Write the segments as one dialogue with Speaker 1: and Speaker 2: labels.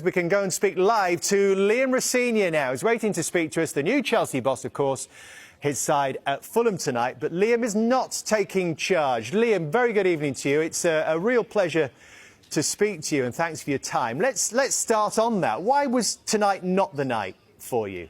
Speaker 1: we can go and speak live to Liam Rosenior now. He's waiting to speak to us, the new Chelsea boss, of course, his side at Fulham tonight. But Liam is not taking charge. Liam, very good evening to you. It's a real pleasure to speak to you, and thanks for your time. Let's start on that. Why was tonight not the night for you?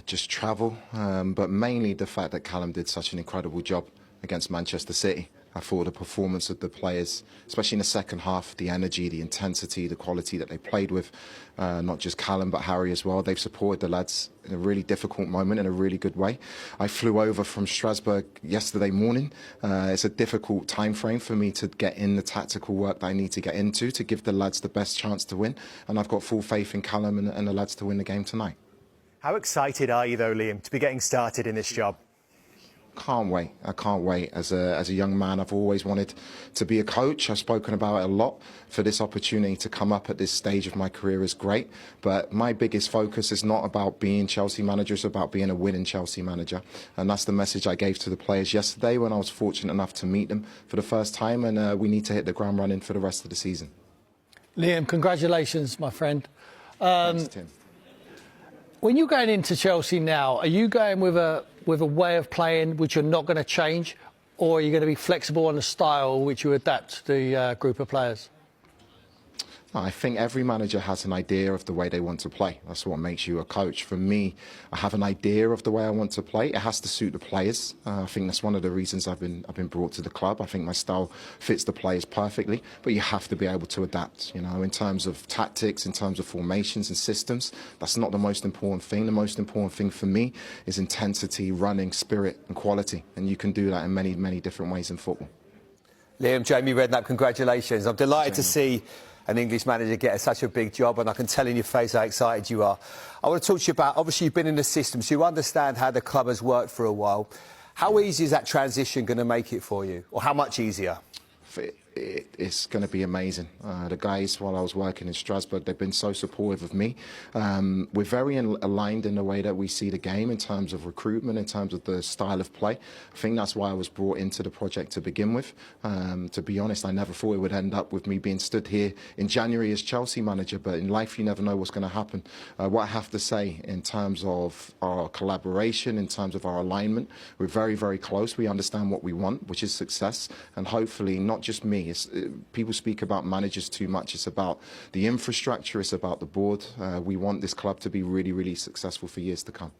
Speaker 2: Just travel, but mainly the fact that Callum did such an incredible job against Manchester City. I thought the performance of the players, especially in the second half, the energy, the intensity, the quality that they played with, not just Callum but Harry as well. They've supported the lads in a really difficult moment in a really good way. I flew over from Strasbourg yesterday morning. It's a difficult time frame for me to get in the tactical work that I need to get into to give the lads the best chance to win. And I've got full faith in Callum and the lads to win the game tonight.
Speaker 1: How excited are you, though, Liam, to be getting started in this job?
Speaker 2: Can't wait. I can't wait. As a young man, I've always wanted to be a coach. I've spoken about it a lot. For this opportunity to come up at this stage of my career is great. But my biggest focus is not about being Chelsea manager, it's about being a winning Chelsea manager. And that's the message I gave to the players yesterday when I was fortunate enough to meet them for the first time. And we need to hit the ground running for the rest of the season.
Speaker 3: Liam, congratulations, my friend.
Speaker 2: Thanks, Tim.
Speaker 3: When you're going into Chelsea now, are you going with a way of playing which you're not going to change, or are you going to be flexible on the style which you adapt to the group of players?
Speaker 2: I think every manager has an idea of the way they want to play. That's what makes you a coach. For me, I have an idea of the way I want to play. It has to suit the players. I think that's one of the reasons I've been brought to the club. I think my style fits the players perfectly, but you have to be able to adapt. You know, in terms of tactics, in terms of formations and systems, that's not the most important thing. The most important thing for me is intensity, running, spirit, and quality. And you can do that in many, many different ways in football.
Speaker 4: Liam, Jamie Redknapp, congratulations. I'm delighted to see an English manager get such a big job, and I can tell in your face how excited you are. I want to talk to you about, obviously you've been in the system, so you understand how the club has worked for a while. How easy is that transition going to make it for you, or how much easier?
Speaker 2: It's going to be amazing. The guys, while I was working in Strasbourg, they've been so supportive of me. We're very aligned in the way that we see the game in terms of recruitment, in terms of the style of play. I think that's why I was brought into the project to begin with. To be honest, I never thought it would end up with me being stood here in January as Chelsea manager, but in life you never know what's going to happen. What I have to say in terms of our collaboration, in terms of our alignment, we're very, very close. We understand what we want, which is success, and hopefully not just me. People speak about managers too much. It's about the infrastructure, it's about the board. We want this club to be really, really successful for years to come.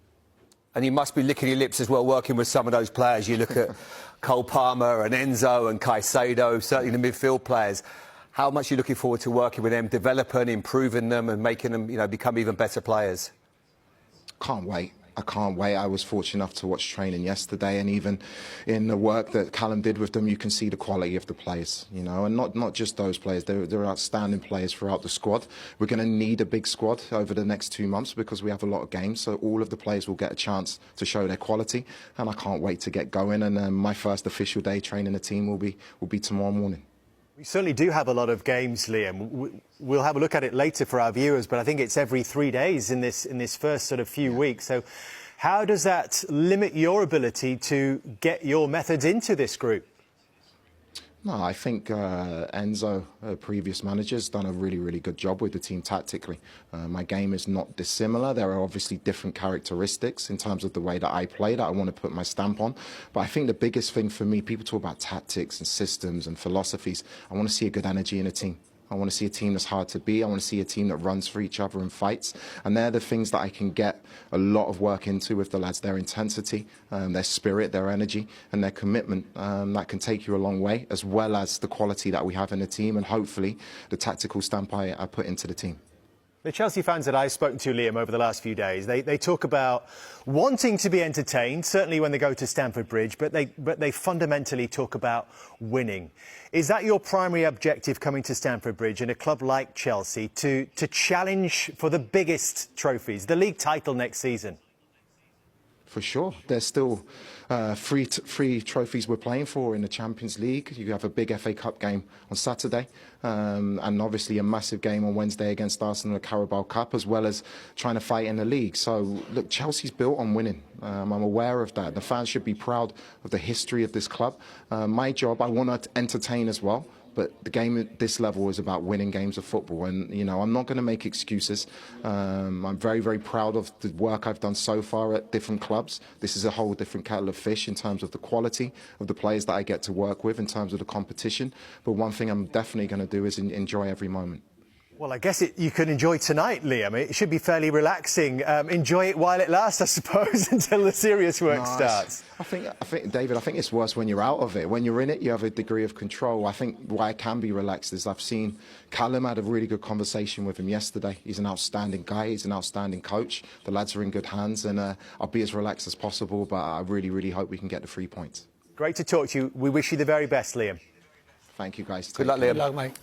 Speaker 4: And you must be licking your lips as well working with some of those players. You look at Cole Palmer and Enzo and Caicedo, certainly the midfield players. How much are you looking forward to working with them, developing, improving them and making them, become even better players?
Speaker 2: Can't wait. I can't wait. I was fortunate enough to watch training yesterday, and even in the work that Callum did with them, you can see the quality of the players, and not just those players. They're outstanding players throughout the squad. We're going to need a big squad over the next 2 months because we have a lot of games, so all of the players will get a chance to show their quality, and I can't wait to get going. And my first official day training the team will be tomorrow morning.
Speaker 1: We certainly do have a lot of games, Liam. We'll have a look at it later for our viewers, but I think it's every 3 days in this first sort of few weeks. So how does that limit your ability to get your methods into this group?
Speaker 2: No, I think Enzo, previous manager, has done a really, really good job with the team tactically. My game is not dissimilar. There are obviously different characteristics in terms of the way that I play that I want to put my stamp on. But I think the biggest thing for me, people talk about tactics and systems and philosophies. I want to see a good energy in a team. I want to see a team that's hard to beat. I want to see a team that runs for each other and fights. And they're the things that I can get a lot of work into with the lads. Their intensity, their spirit, their energy and their commitment that can take you a long way, as well as the quality that we have in the team and hopefully the tactical stamp I put into the team.
Speaker 1: The Chelsea fans that I've spoken to, Liam, over the last few days, they talk about wanting to be entertained, certainly when they go to Stamford Bridge, but they fundamentally talk about winning. Is that your primary objective coming to Stamford Bridge in a club like Chelsea, to challenge for the biggest trophies, the league title next season?
Speaker 2: For sure. There's still three trophies we're playing for in the Champions League. You have a big FA Cup game on Saturday and obviously a massive game on Wednesday against Arsenal in the Carabao Cup, as well as trying to fight in the league. So, look, Chelsea's built on winning. I'm aware of that. The fans should be proud of the history of this club. My job, I want to entertain as well, But the game at this level is about winning games of football, and I'm not going to make excuses. I'm very, very proud of the work I've done so far at different clubs. This is a whole different kettle of fish in terms of the quality of the players that I get to work with, in terms of the competition. But one thing I'm definitely going to do is enjoy every moment.
Speaker 1: Well, I guess you can enjoy tonight, Liam. It should be fairly relaxing. Enjoy it while it lasts, I suppose, until the serious work starts.
Speaker 2: I think, David, I think it's worse when you're out of it. When you're in it, you have a degree of control. I think why I can be relaxed is I've seen Callum had a really good conversation with him yesterday. He's an outstanding guy. He's an outstanding coach. The lads are in good hands, and I'll be as relaxed as possible, but I really, really hope we can get the 3 points.
Speaker 1: Great to talk to you. We wish you the very best, Liam.
Speaker 2: Thank you, guys.
Speaker 4: Good luck, Liam.
Speaker 3: Good luck, mate.